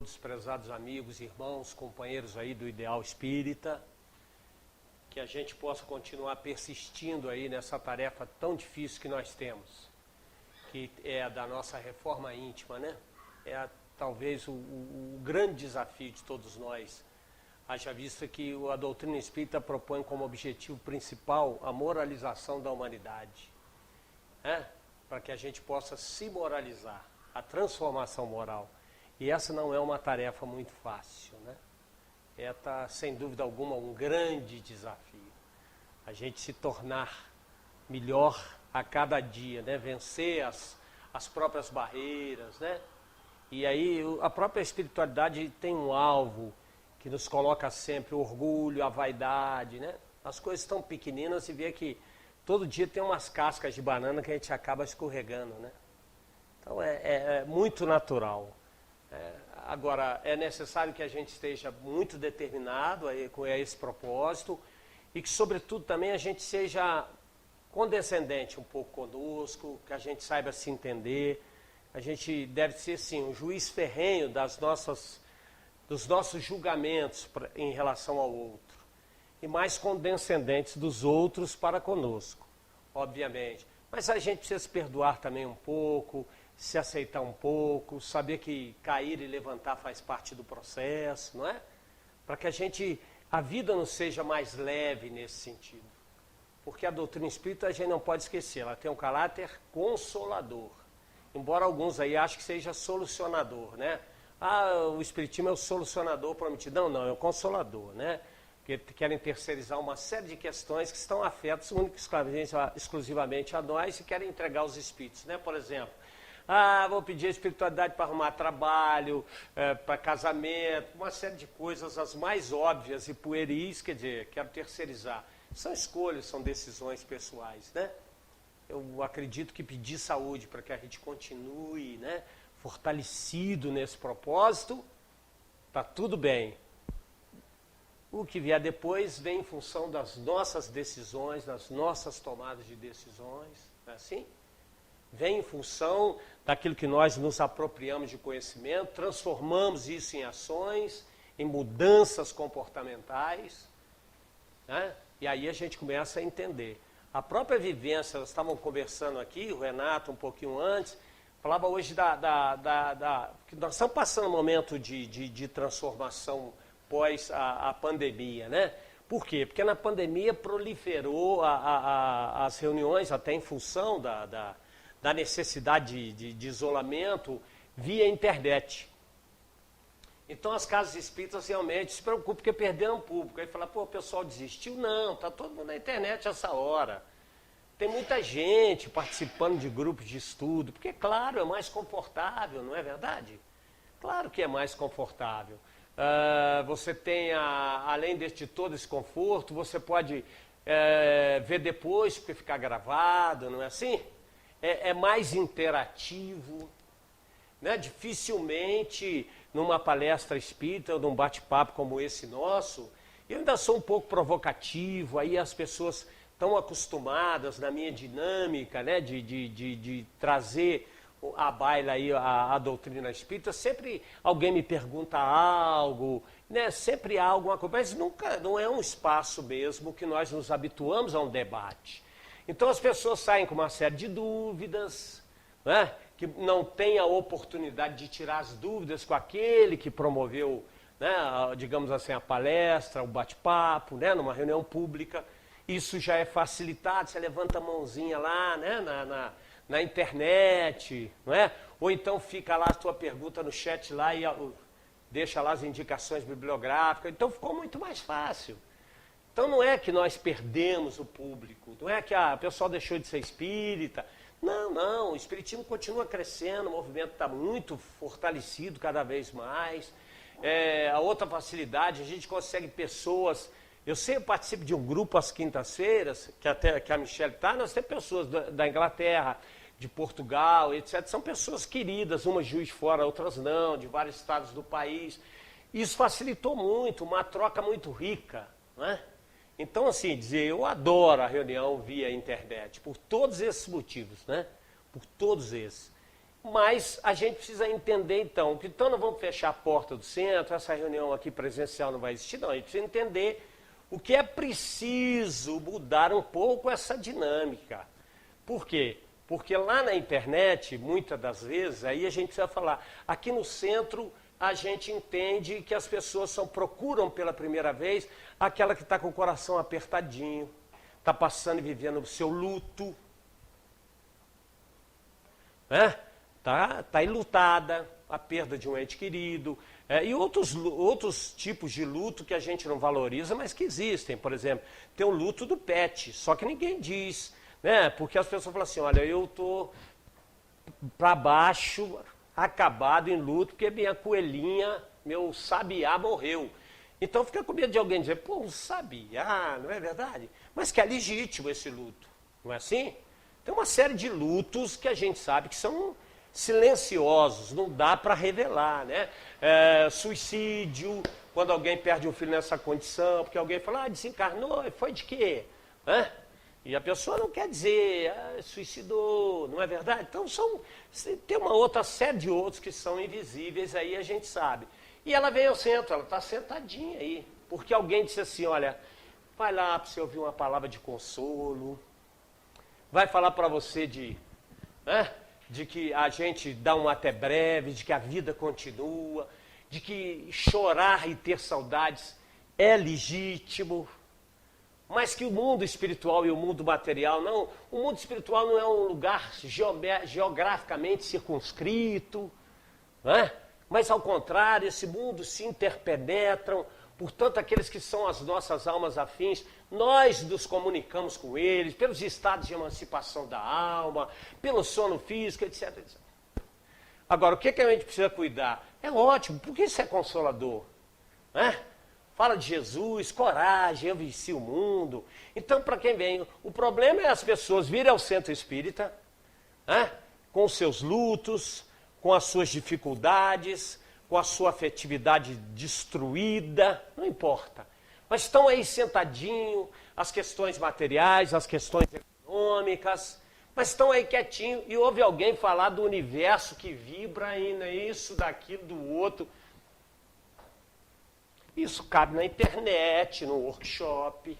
Todos, prezados amigos, irmãos, companheiros aí do Ideal Espírita, que a gente possa continuar persistindo aí nessa tarefa tão difícil que nós temos, que é a da nossa reforma íntima, né? Talvez o grande desafio de todos nós, haja vista que a doutrina espírita propõe como objetivo principal a moralização da humanidade, né? Para que a gente possa se moralizar, a transformação moral. E essa não é uma tarefa muito fácil, né? Tá, sem dúvida alguma, um grande desafio. A gente se tornar melhor a cada dia, né? Vencer as próprias barreiras, né? E aí a própria espiritualidade tem um alvo que nos coloca sempre o orgulho, a vaidade, né? As coisas estão pequeninas e vê que todo dia tem umas cascas de banana que a gente acaba escorregando, né? Então é muito natural. Agora, é necessário que a gente esteja muito determinado com esse propósito e que, sobretudo, também a gente seja condescendente um pouco conosco, que a gente saiba se entender. A gente deve ser, sim, um juiz ferrenho dos nossos julgamentos em relação ao outro e mais condescendentes dos outros para conosco, obviamente. Mas a gente precisa se perdoar também um pouco, se aceitar um pouco, saber que cair e levantar faz parte do processo, não é? Para que a vida não seja mais leve nesse sentido. Porque a doutrina espírita a gente não pode esquecer, ela tem um caráter consolador. Embora alguns aí achem que seja solucionador, né? O espiritismo é o solucionador prometido. Não, é o consolador, né? Que querem terceirizar uma série de questões que estão afetas única e exclusivamente a nós e querem entregar aos espíritos, né? Por exemplo, vou pedir a espiritualidade para arrumar trabalho, para casamento, uma série de coisas, as mais óbvias e pueris, quer dizer, quero terceirizar. São escolhas, são decisões pessoais, né? Eu acredito que pedir saúde para que a gente continue, né, fortalecido nesse propósito, está tudo bem. O que vier depois vem em função das nossas decisões, das nossas tomadas de decisões, não é assim? Vem em função daquilo que nós nos apropriamos de conhecimento, transformamos isso em ações, em mudanças comportamentais, né? E aí a gente começa a entender. A própria vivência, nós estávamos conversando aqui, o Renato um pouquinho antes, falava hoje que nós estamos passando um momento de transformação pós a pandemia, né? Por quê? Porque na pandemia proliferou as reuniões até em função da necessidade de isolamento via internet. Então as casas espíritas realmente se preocupam porque perderam público. Aí fala, o pessoal desistiu? Não, está todo mundo na internet essa hora. Tem muita gente participando de grupos de estudo, porque, claro, é mais confortável, não é verdade? Claro que é mais confortável. Você tem, além de todo esse conforto, você pode ver depois, porque fica gravado, não é assim? É mais interativo, né? Dificilmente numa palestra espírita ou num bate-papo como esse nosso, eu ainda sou um pouco provocativo, aí as pessoas estão acostumadas na minha dinâmica, né, de trazer à baila aí a doutrina espírita, sempre alguém me pergunta algo, né, sempre há alguma coisa, mas nunca, não é um espaço mesmo que nós nos habituamos a um debate. Então as pessoas saem com uma série de dúvidas, né, que não tem a oportunidade de tirar as dúvidas com aquele que promoveu, né, digamos assim, a palestra, o bate-papo, né, numa reunião pública. Isso já é facilitado, você levanta a mãozinha lá, né, na internet, não é? Ou então fica lá a tua pergunta no chat lá e deixa lá as indicações bibliográficas. Então ficou muito mais fácil. Então não é que nós perdemos o público, não é que o pessoal deixou de ser espírita. Não, o espiritismo continua crescendo, o movimento está muito fortalecido cada vez mais. A outra facilidade, a gente consegue pessoas. Eu sempre participo de um grupo às quintas-feiras, que a Michelle está, nós temos pessoas da Inglaterra, de Portugal, etc. São pessoas queridas, umas Juiz de Fora, outras não, de vários estados do país. Isso facilitou muito, uma troca muito rica, não é? Então, assim, eu adoro a reunião via internet, por todos esses motivos, né? Por todos esses. Mas a gente precisa entender, então nós vamos fechar a porta do centro, essa reunião aqui presencial não vai existir, não. A gente precisa entender o que é preciso mudar um pouco essa dinâmica. Por quê? Porque lá na internet, muitas das vezes, aí a gente precisa falar, aqui no centro a gente entende que as pessoas procuram pela primeira vez aquela que está com o coração apertadinho, está passando e vivendo o seu luto, né? Tá enlutada, a perda de um ente querido, e outros tipos de luto que a gente não valoriza, mas que existem. Por exemplo, tem o luto do pet, só que ninguém diz, né? Porque as pessoas falam assim, olha, eu estou para baixo, acabado em luto, porque minha coelhinha, meu sabiá morreu. Então fica com medo de alguém dizer, pô, um sabiá, não é verdade? Mas que é legítimo esse luto, não é assim? Tem uma série de lutos que a gente sabe que são silenciosos, não dá para revelar, né? Suicídio, quando alguém perde um filho nessa condição, porque alguém fala, desencarnou, foi de quê? E a pessoa não quer dizer, suicidou, não é verdade? Então tem uma outra série de outros que são invisíveis, aí a gente sabe. E ela veio ao centro, ela está sentadinha aí, porque alguém disse assim, olha, vai lá para você ouvir uma palavra de consolo, vai falar para você de que a gente dá um até breve, de que a vida continua, de que chorar e ter saudades é legítimo, mas que o mundo espiritual e o mundo material não, o mundo espiritual não é um lugar geograficamente circunscrito, mas ao contrário, esse mundo se interpenetram, portanto, aqueles que são as nossas almas afins, nós nos comunicamos com eles, pelos estados de emancipação da alma, pelo sono físico, etc, etc. Agora, o que a gente precisa cuidar? É ótimo, porque isso é consolador. Fala de Jesus, coragem, eu venci o mundo. Então, para quem vem, o problema é as pessoas virem ao centro espírita, com os seus lutos, com as suas dificuldades, com a sua afetividade destruída, não importa. Mas estão aí sentadinho, as questões materiais, as questões econômicas, mas estão aí quietinho e ouve alguém falar do universo que vibra ainda, isso, daquilo, do outro. Isso cabe na internet, no workshop.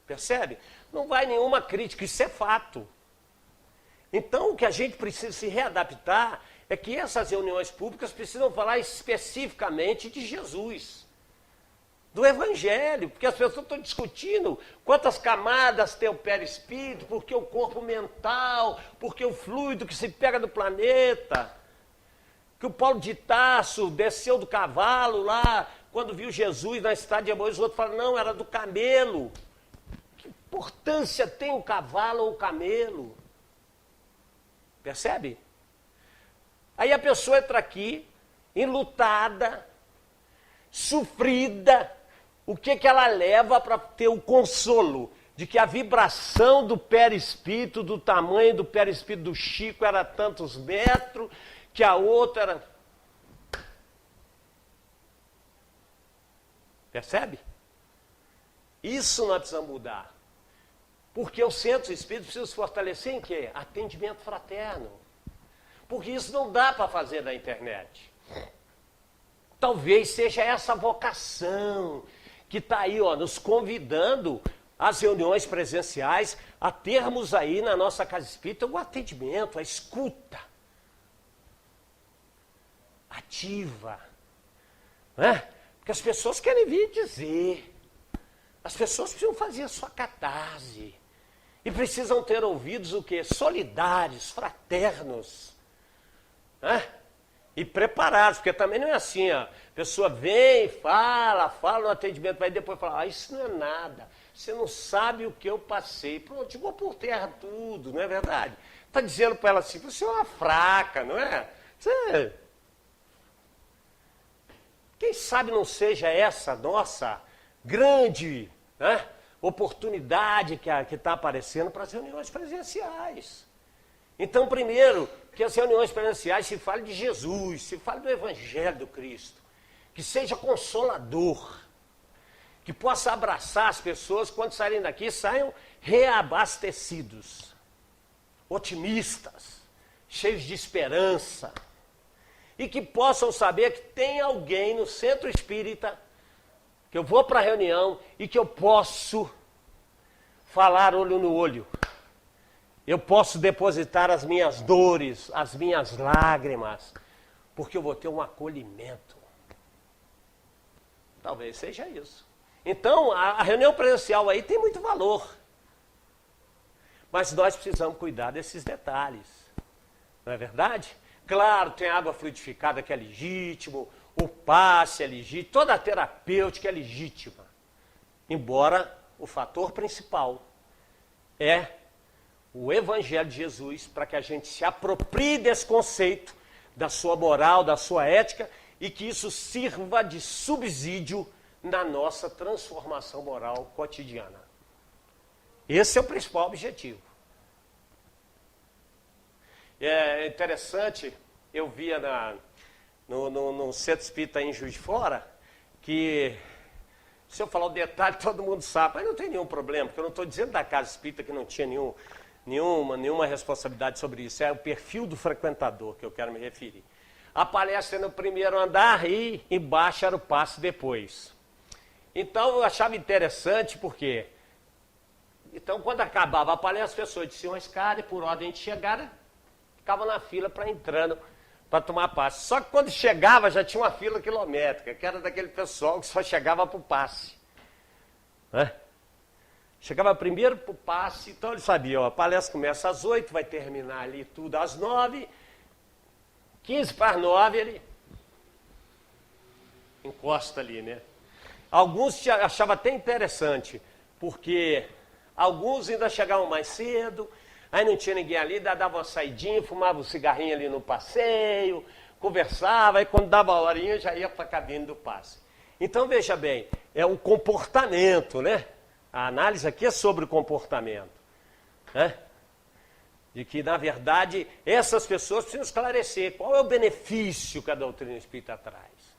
Percebe? Não vai nenhuma crítica, isso é fato. Então, o que a gente precisa se readaptar é que essas reuniões públicas precisam falar especificamente de Jesus, do Evangelho, porque as pessoas estão discutindo quantas camadas tem o perispírito, porque o corpo mental, porque o fluido que se pega do planeta, que o Paulo de Tarso desceu do cavalo lá, quando viu Jesus na estrada de Emaús, os outros falam, não, era do camelo. Que importância tem o cavalo ou o camelo? Percebe? Aí a pessoa entra aqui, enlutada, sofrida, o que ela leva para ter o consolo de que a vibração do perispírito, do tamanho do perispírito do Chico era tantos metros, que a outra era... Percebe? Isso nós precisamos mudar. Porque o centro espírita precisa se fortalecer em quê? Atendimento fraterno. Porque isso não dá para fazer na internet. Talvez seja essa vocação que está aí, nos convidando às reuniões presenciais, a termos aí na nossa casa espírita o atendimento, a escuta ativa. Porque as pessoas querem vir dizer. As pessoas precisam fazer a sua catarse. E precisam ter ouvidos o quê? Solidários, fraternos. E preparados, porque também não é assim, a pessoa vem, fala no atendimento, vai depois falar, isso não é nada, você não sabe o que eu passei. Pronto, jogou por terra tudo, não é verdade? Está dizendo para ela assim, você é uma fraca, não é? Quem sabe não seja essa nossa grande oportunidade que está aparecendo para as reuniões presenciais. Então, primeiro, que as reuniões presenciais se fale de Jesus, se fale do Evangelho do Cristo, que seja consolador, que possa abraçar as pessoas quando saírem daqui, saiam reabastecidos, otimistas, cheios de esperança, e que possam saber que tem alguém no centro espírita, que eu vou para a reunião e que eu posso falar olho no olho. Eu posso depositar as minhas dores, as minhas lágrimas, porque eu vou ter um acolhimento. Talvez seja isso. Então, a reunião presencial aí tem muito valor. Mas nós precisamos cuidar desses detalhes. Não é verdade? Claro, tem água fluidificada que é legítimo, o passe é legítimo, toda a terapêutica é legítima. Embora o fator principal é o Evangelho de Jesus, para que a gente se aproprie desse conceito, da sua moral, da sua ética, e que isso sirva de subsídio na nossa transformação moral cotidiana. Esse é o principal objetivo. É interessante, eu via no Centro Espírita em Juiz de Fora, que se eu falar o detalhe, todo mundo sabe, mas não tem nenhum problema, porque eu não estou dizendo da Casa Espírita que não tinha nenhuma responsabilidade sobre isso, é o perfil do frequentador que eu quero me referir. A palestra é no primeiro andar e embaixo era o passe depois. Então eu achava interessante porque, então quando acabava a palestra, as pessoas desciam a escada e por ordem de chegada, ficavam na fila para entrando, para tomar passe. Só que quando chegava já tinha uma fila quilométrica, que era daquele pessoal que só chegava para o passe. Né? Chegava primeiro para o passe, então ele sabia, ó, a palestra começa às 8, vai terminar ali tudo às 9, 15 para as 9 ele encosta ali, né? Alguns achavam até interessante, porque alguns ainda chegavam mais cedo, aí não tinha ninguém ali, dava uma saidinha, fumava um cigarrinho ali no passeio, conversava, aí quando dava a horinha já ia para a cabine do passe. Então veja bem, é um comportamento, né? A análise aqui é sobre o comportamento, né? De que, na verdade, essas pessoas precisam esclarecer qual é o benefício que a doutrina espírita traz.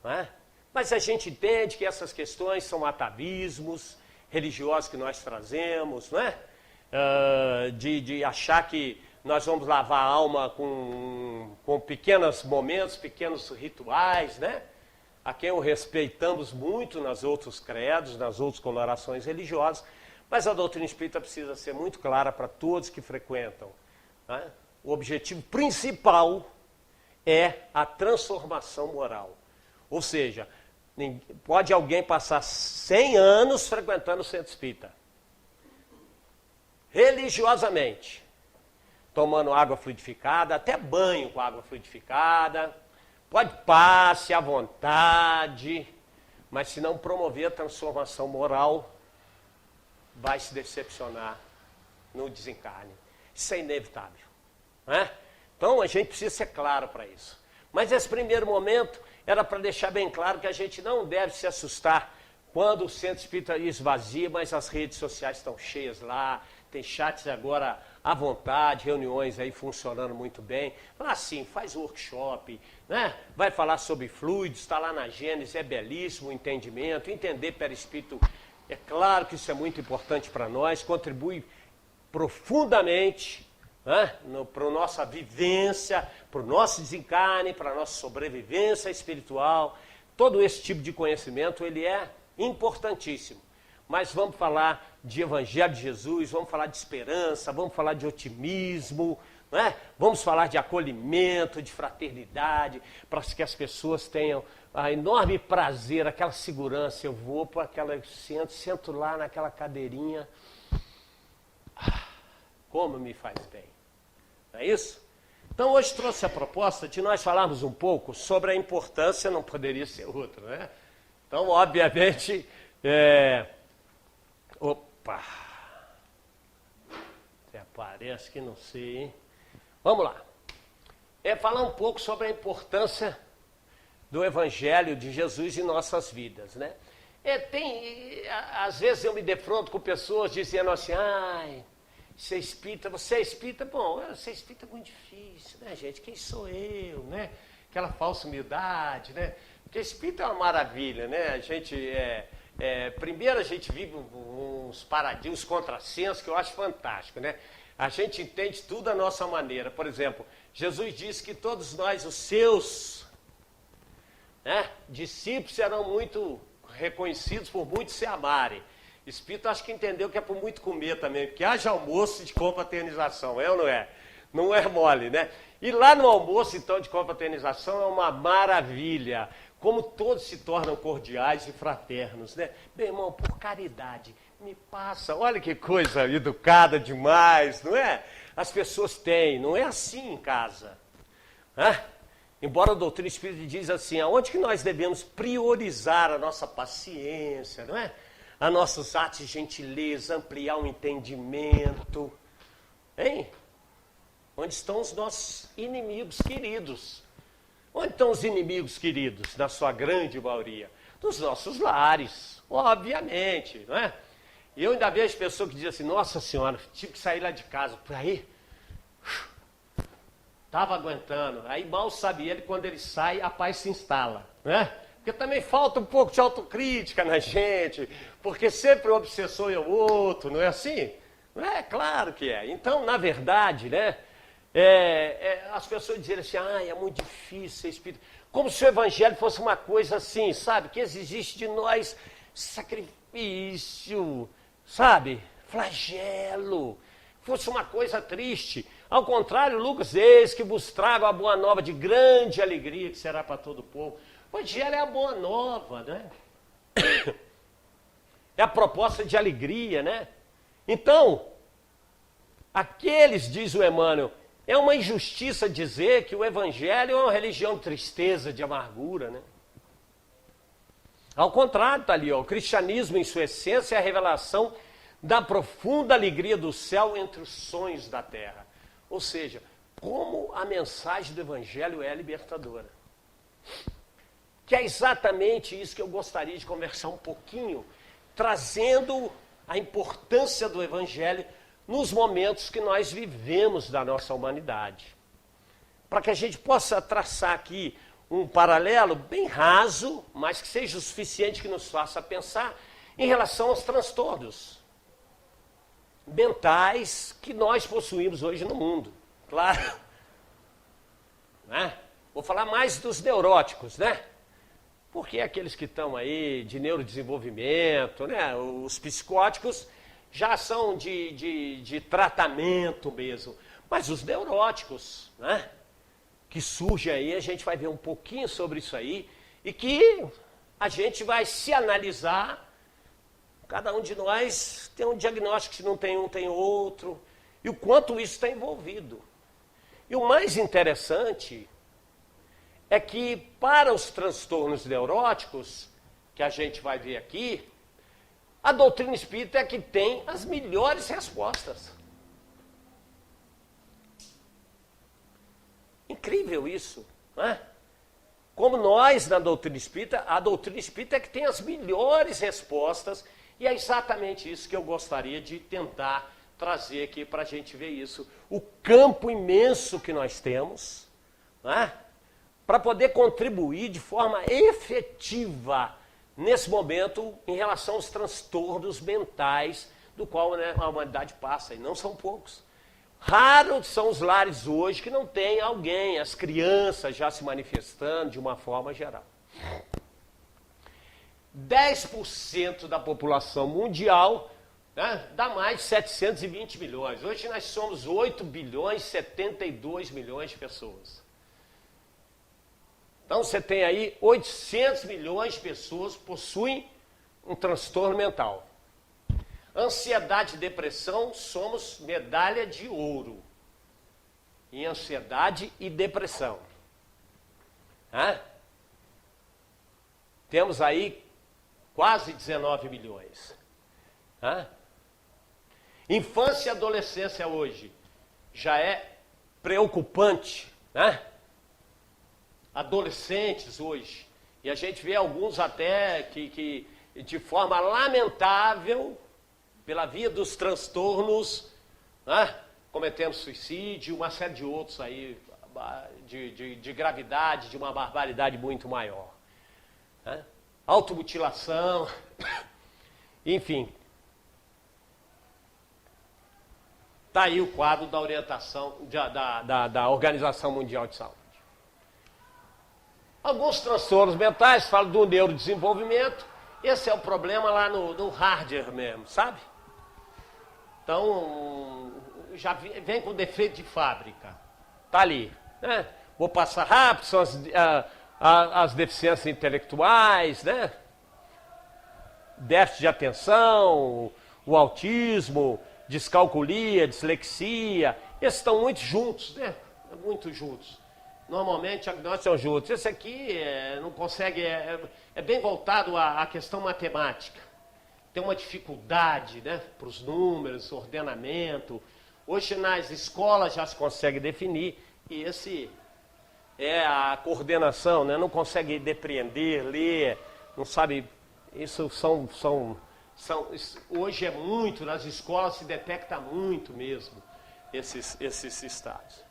Não é? Mas a gente entende que essas questões são atavismos religiosos que nós trazemos, não é? De achar que nós vamos lavar a alma com pequenos momentos, pequenos rituais, né? A quem o respeitamos muito nas outros credos, nas outras colorações religiosas, mas a doutrina espírita precisa ser muito clara para todos que frequentam. Né? O objetivo principal é a transformação moral. Ou seja, pode alguém passar 100 anos frequentando o centro espírita, religiosamente, tomando água fluidificada, até banho com água fluidificada, pode passe à vontade, mas se não promover a transformação moral, vai se decepcionar no desencarne. Isso é inevitável. Né? Então a gente precisa ser claro para isso. Mas esse primeiro momento era para deixar bem claro que a gente não deve se assustar quando o centro espírita esvazia, mas as redes sociais estão cheias lá, tem chats agora à vontade, reuniões aí funcionando muito bem. Fala assim, faz workshop, né? Vai falar sobre fluidos, está lá na Gênesis, é belíssimo o entendimento, entender perispírito, é claro que isso é muito importante para nós, contribui profundamente, né, para a nossa vivência, para o nosso desencarne, para a nossa sobrevivência espiritual. Todo esse tipo de conhecimento, ele é importantíssimo. Mas vamos falar de Evangelho de Jesus, vamos falar de esperança, vamos falar de otimismo, né? Vamos falar de acolhimento, de fraternidade, para que as pessoas tenham a enorme prazer, aquela segurança. Eu vou para aquela, sento lá naquela cadeirinha, como me faz bem. Não é isso? Então hoje trouxe a proposta de nós falarmos um pouco sobre a importância, não poderia ser outra, né? Então, obviamente, opa! Até parece que não sei, hein? Vamos lá. Falar um pouco sobre a importância do Evangelho de Jesus em nossas vidas, né? Às vezes eu me defronto com pessoas dizendo assim, ai, você é espírita, bom, ser espírita é muito difícil, né, gente? Quem sou eu, né? Aquela falsa humildade, né? Porque espírita é uma maravilha, né? A gente primeiro a gente vive uns paradigmas, uns contrassensos que eu acho fantástico, né? A gente entende tudo à nossa maneira. Por exemplo, Jesus disse que todos nós, os seus discípulos, serão muito reconhecidos por muitos se amarem. Espírito acho que entendeu que é por muito comer também, porque haja almoço de confraternização, é ou não é? Não é mole, né? E lá no almoço, então, de confraternização é uma maravilha, como todos se tornam cordiais e fraternos, né? Meu irmão, por caridade, me passa, olha que coisa educada demais, não é? As pessoas têm, não é assim em casa. Embora a doutrina espírita diz assim, aonde que nós devemos priorizar a nossa paciência, não é? A nossos atos de gentileza, ampliar o entendimento, hein? Onde estão os nossos inimigos queridos? Onde estão os inimigos queridos, na sua grande maioria? Nos nossos lares, obviamente, não é? E eu ainda vejo pessoas que dizem assim, nossa senhora, tive que sair lá de casa, por aí, estava aguentando. Aí mal sabe ele, quando ele sai, a paz se instala, né? Porque também falta um pouco de autocrítica na gente, porque sempre o obsessor é o outro, não é assim? Não é? Claro que é. Então, na verdade, né, as pessoas dizem assim, é muito difícil ser espírita. Como se o evangelho fosse uma coisa assim, sabe? Que exigisse de nós sacrifício, sabe? Flagelo. Fosse uma coisa triste. Ao contrário, Lucas, eis que vos trago a boa nova de grande alegria, que será para todo o povo. O evangelho é a boa nova, né? É a proposta de alegria, né? Então, aqueles, diz o Emmanuel, é uma injustiça dizer que o evangelho é uma religião de tristeza, de amargura, né? Ao contrário, está ali, ó, o cristianismo em sua essência é a revelação da profunda alegria do céu entre os sonhos da terra. Ou seja, como a mensagem do evangelho é libertadora. Que é exatamente isso que eu gostaria de conversar um pouquinho, trazendo a importância do evangelho nos momentos que nós vivemos da nossa humanidade. Para que a gente possa traçar aqui um paralelo bem raso, mas que seja o suficiente que nos faça pensar em relação aos transtornos mentais que nós possuímos hoje no mundo. Claro. Né? Vou falar mais dos neuróticos, né? Porque aqueles que estão aí de neurodesenvolvimento, né? Os psicóticos já são de tratamento mesmo. Mas os neuróticos, né? Que surgem aí, a gente vai ver um pouquinho sobre isso aí, e que a gente vai se analisar. Cada um de nós tem um diagnóstico, se não tem um, tem outro, e o quanto isso está envolvido. E o mais interessante é que para os transtornos neuróticos, que a gente vai ver aqui, a doutrina espírita é que tem as melhores respostas. Incrível isso, né? Como nós, na doutrina espírita, a doutrina espírita é que tem as melhores respostas, e é exatamente isso que eu gostaria de tentar trazer aqui para a gente ver isso. O campo imenso que nós temos, né? Para poder contribuir de forma efetiva nesse momento em relação aos transtornos mentais do qual, né, a humanidade passa, e não são poucos. Raros são os lares hoje que não tem alguém, as crianças já se manifestando de uma forma geral. 10% da população mundial, né, dá mais de 720 milhões. Hoje nós somos 8 bilhões e 72 milhões de pessoas. Então você tem aí 800 milhões de pessoas que possuem um transtorno mental. Ansiedade e depressão, somos medalha de ouro em ansiedade e depressão. Temos aí quase 19 milhões. Infância e adolescência hoje já é preocupante, né? Adolescentes hoje, e a gente vê alguns até que de forma lamentável, pela via dos transtornos, né, cometendo suicídio, uma série de outros aí, de gravidade, de uma barbaridade muito maior. Né? Automutilação, enfim. Está aí o quadro da orientação da Organização Mundial de Saúde. Alguns transtornos mentais, falo do neurodesenvolvimento, esse é o problema lá no hardware mesmo, sabe? Então, já vem com defeito de fábrica. Está ali, né? Vou passar rápido, são as deficiências intelectuais, né? Déficit de atenção, o autismo, descalculia, dislexia, esses estão muito juntos, né? Muito juntos. Normalmente, nós estamos juntos. Esse aqui não consegue, é bem voltado à questão matemática. Tem uma dificuldade, né? Para os números, ordenamento. Hoje nas escolas já se consegue definir, e esse é a coordenação, né? Não consegue depreender, ler, não sabe. Isso hoje é muito, nas escolas se detecta muito mesmo esses estados.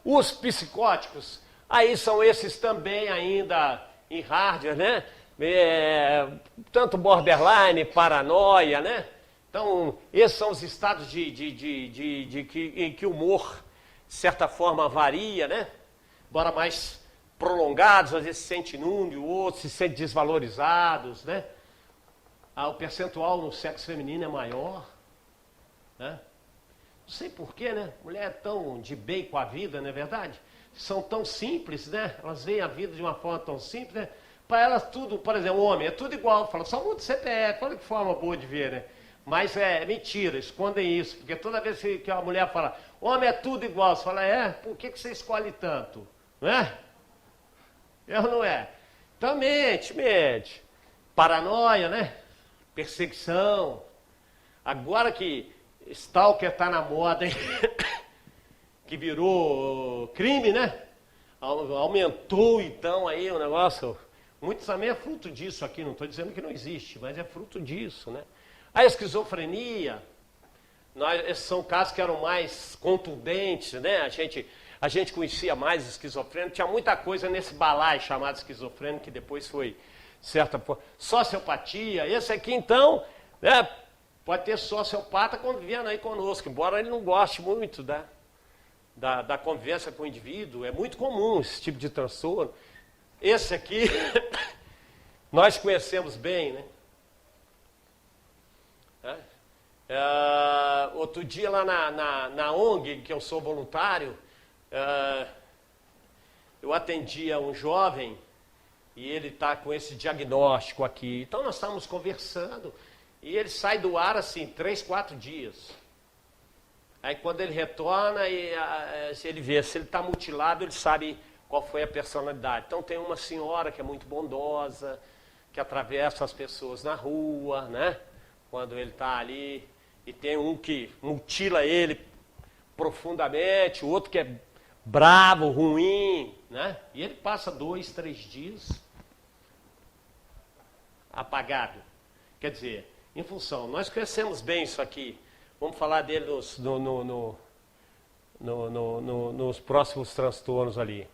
Os psicóticos, aí são esses também ainda em hardware, né? Tanto borderline, paranoia, né? Então, esses são os estados em que o humor, de certa forma, varia, né? Embora mais prolongados, às vezes se sente num, o outro se sente desvalorizados, né? O percentual no sexo feminino é maior, né? Não sei porquê, né? Mulher é tão de bem com a vida, não é verdade? São tão simples, né? Elas veem a vida de uma forma tão simples, né? Para elas tudo, por exemplo, o homem é tudo igual. Fala, só muda o CPF, olha que forma boa de ver, né? Mas é mentira, escondem isso. Porque toda vez que a mulher fala, homem é tudo igual, você fala, por que você escolhe tanto? Não é? É ou não é? Então mente. Paranoia, né? Perseguição. Agora que stalker está na moda, hein? Que virou crime, né? Aumentou então aí o negócio. Muitos também é fruto disso aqui, não estou dizendo que não existe, mas é fruto disso, né? A esquizofrenia, esses são casos que eram mais contundentes, né? A gente conhecia mais esquizofrênico, tinha muita coisa nesse balaio chamado esquizofrênico, que depois foi certa sociopatia. Esse aqui, então, né, pode ter sociopata convivendo aí conosco, embora ele não goste muito da convivência com o indivíduo. É muito comum esse tipo de transtorno. Esse aqui, nós conhecemos bem, né? Outro dia lá na ONG, que eu sou voluntário, eu atendia um jovem e ele está com esse diagnóstico aqui. Então nós estávamos conversando e ele sai do ar assim, 3, 4 dias. Aí quando ele retorna, se ele vê, se ele está mutilado, ele sabe qual foi a personalidade. Então tem uma senhora que é muito bondosa, que atravessa as pessoas na rua, né? Quando ele está ali, e tem um que mutila ele profundamente, o outro que é bravo, ruim, né? E ele passa 2, 3 dias apagado. Quer dizer, em função, nós conhecemos bem isso aqui. Vamos falar dele nos próximos transtornos ali.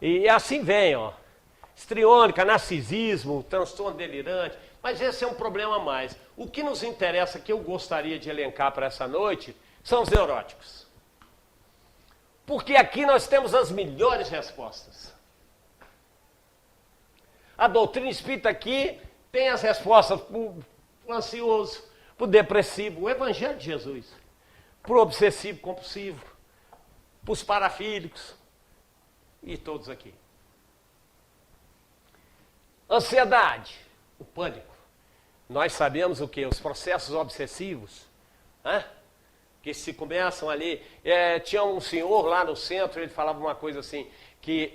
E assim vem, ó. Histriônica, narcisismo, transtorno delirante. Mas esse é um problema a mais. O que nos interessa, que eu gostaria de elencar para essa noite, são os neuróticos. Porque aqui nós temos as melhores respostas. A doutrina espírita aqui tem as respostas para o ansioso, para o depressivo, o Evangelho de Jesus, para o obsessivo compulsivo, para os parafílicos e todos aqui. Ansiedade, o pânico. Nós sabemos o que? Os processos obsessivos, né? Que se começam ali. Tinha um senhor lá no centro, ele falava uma coisa assim, que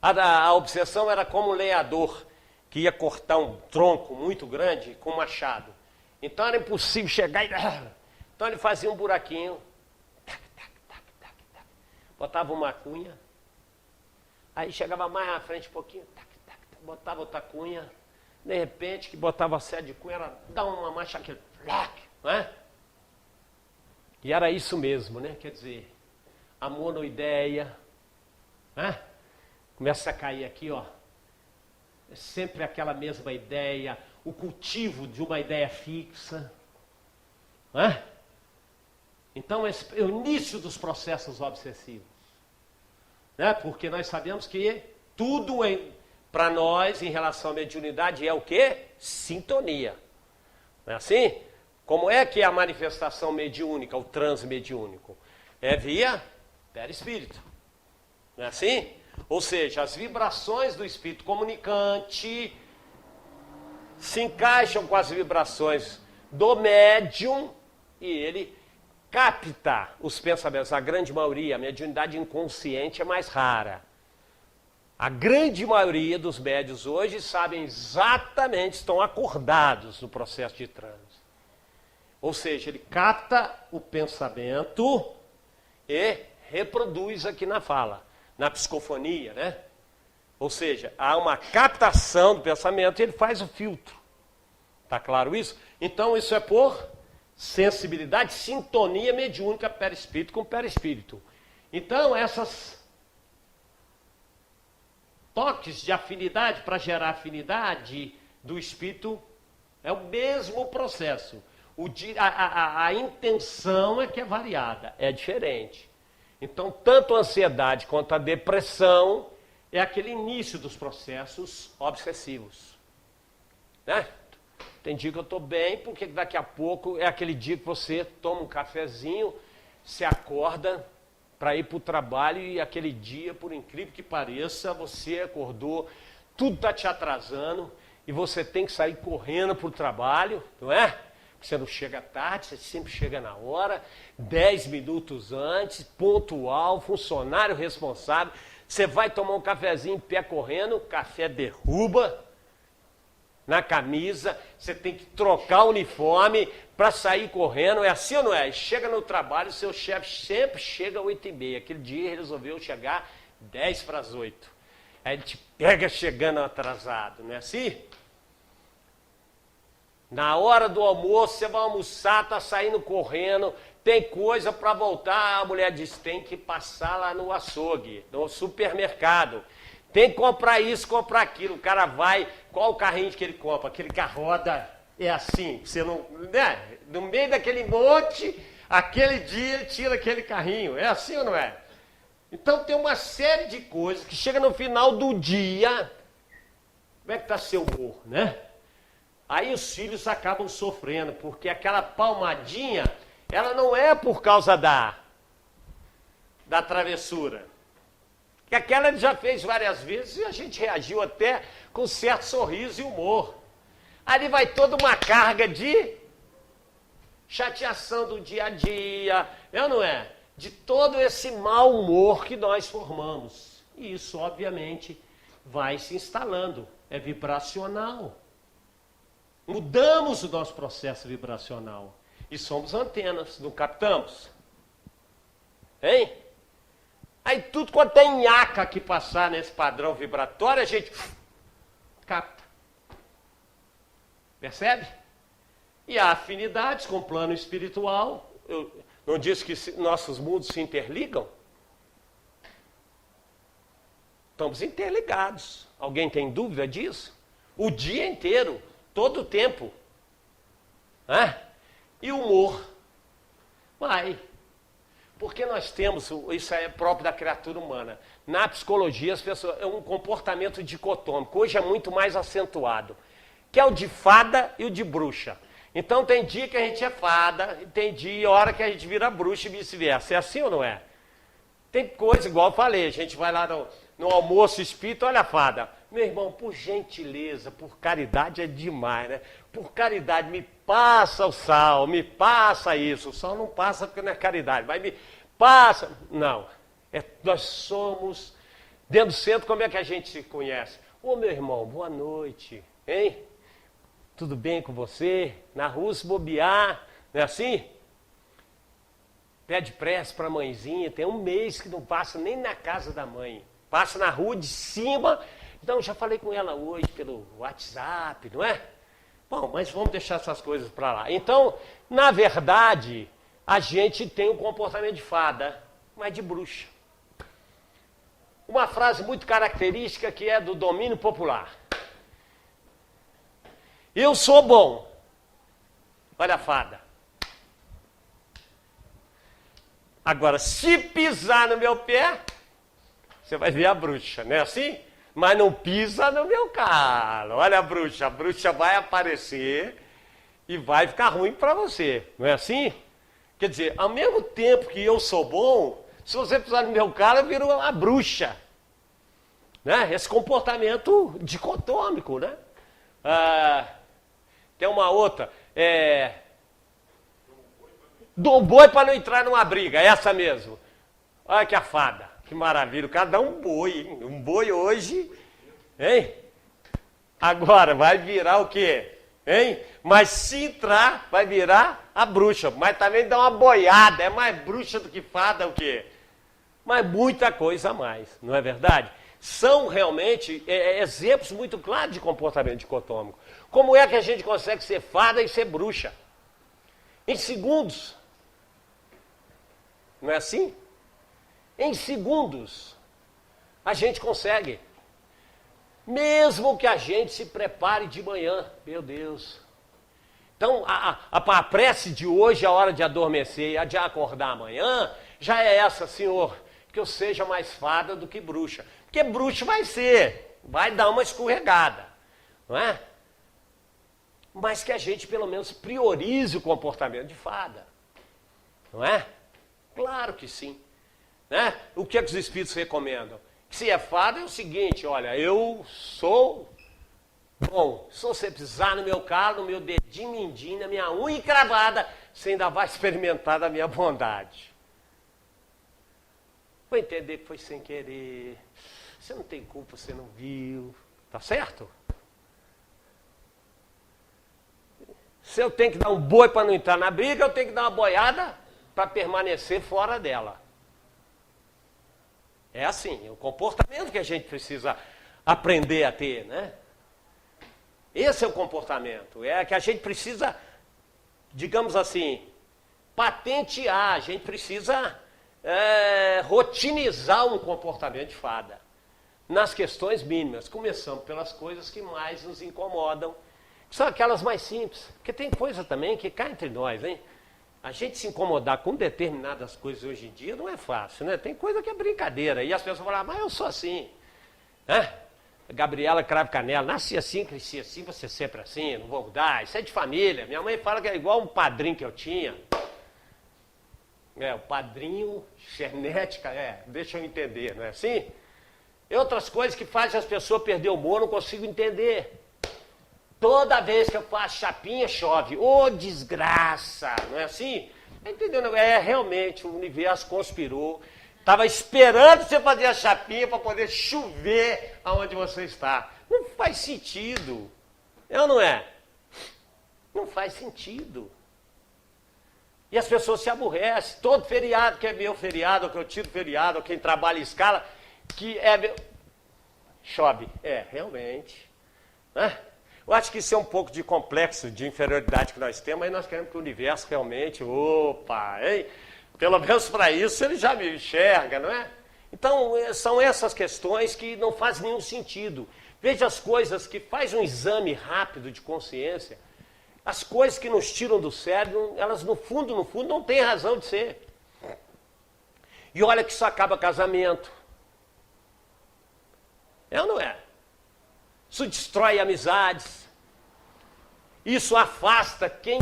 a obsessão era como um lenhador que ia cortar um tronco muito grande com um machado. Então era impossível chegar e... Então ele fazia um buraquinho, botava uma cunha, aí chegava mais à frente um pouquinho, botava outra cunha, de repente, que botava a sede de cunha, era dar uma marcha aquele, não é? E era isso mesmo, né? Quer dizer, a monoideia, né? Começa a cair aqui, ó. É sempre aquela mesma ideia, o cultivo de uma ideia fixa. Né? Então, esse é o início dos processos obsessivos. Né? Porque nós sabemos que tudo para nós, em relação à mediunidade, é o quê? Sintonia. Não é assim? Como é que é a manifestação mediúnica, o transe mediúnico? É via perispírito. Não é assim? Ou seja, as vibrações do espírito comunicante se encaixam com as vibrações do médium e ele capta os pensamentos. A grande maioria, a mediunidade inconsciente é mais rara. A grande maioria dos médiuns hoje sabem exatamente, estão acordados no processo de transe. Ou seja, ele capta o pensamento e reproduz aqui na fala, na psicofonia, né? Ou seja, há uma captação do pensamento e ele faz o filtro. Está claro isso? Então isso é por sensibilidade, sintonia mediúnica perispírito com perispírito. Então essas toques de afinidade para gerar afinidade do espírito é o mesmo processo. A intenção é que é variada, é diferente. Então, tanto a ansiedade quanto a depressão é aquele início dos processos obsessivos. Né? Tem dia que eu estou bem, porque daqui a pouco é aquele dia que você toma um cafezinho, se acorda para ir para o trabalho e aquele dia, por incrível que pareça, você acordou, tudo está te atrasando e você tem que sair correndo para o trabalho, não é? Você não chega tarde, você sempre chega na hora, 10 minutos antes, pontual, funcionário responsável. Você vai tomar um cafezinho em pé correndo, o café derruba na camisa, você tem que trocar o uniforme para sair correndo. É assim ou não é? Chega no trabalho, seu chefe sempre chega às 8h30. Aquele dia ele resolveu chegar 10 para as 8. Aí ele te pega chegando atrasado, não é assim? Na hora do almoço, você vai almoçar, está saindo correndo, tem coisa para voltar, a mulher diz, tem que passar lá no açougue, no supermercado. Tem que comprar isso, comprar aquilo. O cara vai, qual o carrinho que ele compra? Aquele que roda é assim, você não, né? No meio daquele monte, aquele dia ele tira aquele carrinho. É assim ou não é? Então tem uma série de coisas que chega no final do dia, como é que está seu humor, né? Aí os filhos acabam sofrendo, porque aquela palmadinha, ela não é por causa da travessura. Que aquela ele já fez várias vezes e a gente reagiu até com certo sorriso e humor. Ali vai toda uma carga de chateação do dia a dia, é ou não é? De todo esse mau humor que nós formamos. E isso, obviamente, vai se instalando. É vibracional. Mudamos o nosso processo vibracional. E somos antenas, não captamos? Hein? Aí tudo quanto é nhaca que passar nesse padrão vibratório, a gente capta. Percebe? E há afinidades com o plano espiritual. Eu não disse que nossos mundos se interligam? Estamos interligados. Alguém tem dúvida disso? O dia inteiro. Todo o tempo. E o humor vai. Porque nós temos, isso é próprio da criatura humana. Na psicologia, as pessoas, é um comportamento dicotômico. Hoje é muito mais acentuado. Que é o de fada e o de bruxa. Então tem dia que a gente é fada, e tem dia, hora que a gente vira bruxa e vice-versa. É assim ou não é? Tem coisa, igual eu falei, a gente vai lá no almoço espírita, olha a fada. Meu irmão, por gentileza, por caridade é demais, né? Por caridade, me passa o sal, me passa isso. O sal não passa porque não é caridade, mas me passa. Não, nós somos, dentro do centro, como é que a gente se conhece? Ô meu irmão, boa noite, hein? Tudo bem com você? Na rua se bobear, não é assim? Pede prece para a mãezinha, tem um mês que não passa nem na casa da mãe. Passa na rua de cima. Então, já falei com ela hoje pelo WhatsApp, não é? Bom, mas vamos deixar essas coisas para lá. Então, na verdade, a gente tem um comportamento de fada, mas de bruxa. Uma frase muito característica que é do domínio popular. Eu sou bom. Olha a fada. Agora, se pisar no meu pé, você vai ver a bruxa, não é assim? Mas não pisa no meu calo. Olha a bruxa vai aparecer e vai ficar ruim para você, não é assim? Quer dizer, ao mesmo tempo que eu sou bom, se você pisar no meu calo, eu viro uma bruxa. Né? Esse comportamento dicotômico, né? Tem uma outra, dou boi para não entrar numa briga, essa mesmo. Olha que a fada, que maravilha, o cara dá um boi, hein? Um boi hoje, hein? Agora vai virar o quê? Hein? Mas se entrar, vai virar a bruxa, mas também dá uma boiada, é mais bruxa do que fada o quê? Mas muita coisa a mais, não é verdade? São realmente exemplos muito claros de comportamento dicotômico. Como é que a gente consegue ser fada e ser bruxa? Em segundos. Não é assim? Em segundos a gente consegue. Mesmo que a gente se prepare de manhã. Meu Deus. Então, a prece de hoje, a hora de adormecer e a de acordar amanhã, já é essa, Senhor, que eu seja mais fada do que bruxa. Porque bruxa vai dar uma escorregada, não é? Mas que a gente, pelo menos, priorize o comportamento de fada, não é? Claro que sim. Né? O que é que os espíritos recomendam? Que se é fada é o seguinte, olha, eu sou bom, se você pisar no meu calo, no meu dedinho mindinho, na minha unha encravada, você ainda vai experimentar da minha bondade. Vou entender que foi sem querer, você não tem culpa, você não viu, tá certo? Se eu tenho que dar um boi para não entrar na briga, eu tenho que dar uma boiada para permanecer fora dela. É assim, é o comportamento que a gente precisa aprender a ter, né? Esse é o comportamento, é que a gente precisa, digamos assim, patentear, a gente precisa rotinizar um comportamento de fada. Nas questões mínimas, começando pelas coisas que mais nos incomodam, que são aquelas mais simples, porque tem coisa também que cá entre nós, hein? A gente se incomodar com determinadas coisas hoje em dia não é fácil, né? Tem coisa que é brincadeira. E as pessoas falam, mas eu sou assim. Né? Gabriela Cravo Canela, nasci assim, cresci assim, você sempre assim, não vou mudar. Isso é de família. Minha mãe fala que é igual um padrinho que eu tinha. O padrinho, genética, deixa eu entender, não é assim? E outras coisas que fazem as pessoas perder o humor, não consigo entender. Toda vez que eu faço chapinha, chove. Ô, desgraça! Não é assim? Entendeu? Realmente, o universo conspirou. Estava esperando você fazer a chapinha para poder chover aonde você está. Não faz sentido. É ou não é? Não faz sentido. E as pessoas se aborrecem. Todo feriado que é meu feriado, ou que eu tiro feriado, ou quem trabalha em escala, que é meu... Chove. Realmente. Né? Eu acho que isso é um pouco de complexo de inferioridade que nós temos, aí nós queremos que o universo realmente, pelo menos para isso ele já me enxerga, não é? Então, são essas questões que não fazem nenhum sentido. Veja as coisas que faz um exame rápido de consciência, as coisas que nos tiram do cérebro, elas no fundo, não têm razão de ser. E olha que isso acaba casamento. É ou não é? Isso destrói amizades. Isso afasta quem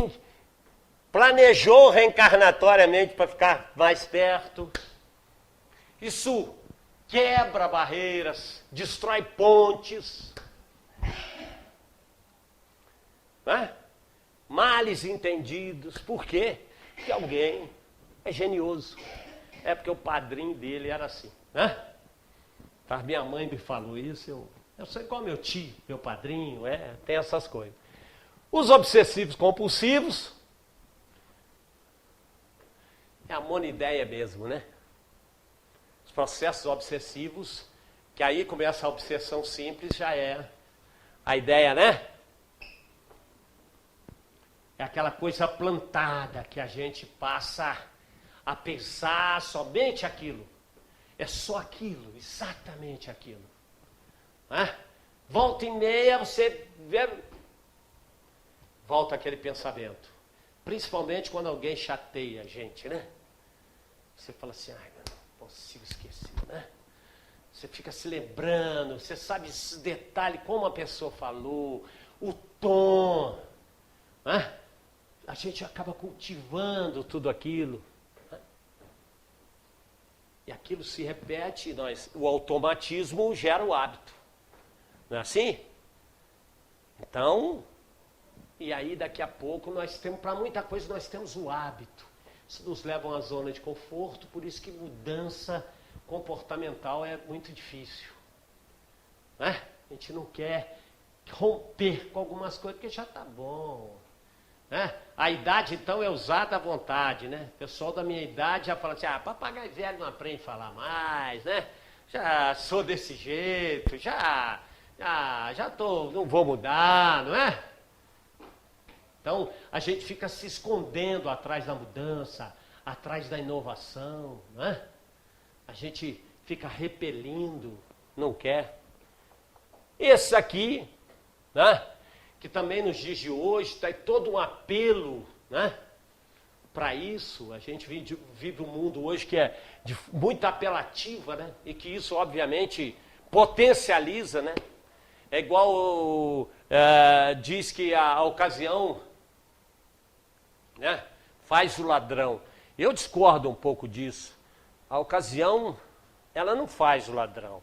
planejou reencarnatoriamente para ficar mais perto. Isso quebra barreiras, destrói pontes. Né? Males entendidos. Por quê? Porque alguém é genioso. É porque o padrinho dele era assim. Né? A minha mãe me falou isso, eu sei qual é meu tio, meu padrinho, tem essas coisas. Os obsessivos compulsivos, é a monideia mesmo, né? Os processos obsessivos, que aí começa a obsessão simples, já é a ideia, né? É aquela coisa plantada que a gente passa a pensar somente aquilo. É só aquilo, exatamente aquilo. Volta e meia você vê, volta aquele pensamento. Principalmente quando alguém chateia a gente, né? Você fala assim, ai, não consigo esquecer, né? Você fica se lembrando, você sabe esse detalhe, como a pessoa falou, o tom, né? A gente acaba cultivando tudo aquilo, né? E aquilo se repete, o automatismo gera o hábito, não é assim? Então, e aí daqui a pouco nós temos, para muita coisa nós temos o hábito, isso nos leva a uma zona de conforto, por isso que mudança comportamental é muito difícil, né? A gente não quer romper com algumas coisas, porque já está bom, né? A idade, então, é usada à vontade, né? O pessoal da minha idade já fala assim, papagaio velho não aprende a falar mais, né? Já sou desse jeito, já tô, não vou mudar, não é? Então, a gente fica se escondendo atrás da mudança, atrás da inovação, não é? A gente fica repelindo, não quer. Esse aqui, né, que também nos dias de hoje está todo um apelo, né, para isso. A gente vive um mundo hoje que é muito apelativa, né, e que isso obviamente potencializa, né. É igual diz que a ocasião, né, faz o ladrão. Eu discordo um pouco disso. A ocasião, ela não faz o ladrão.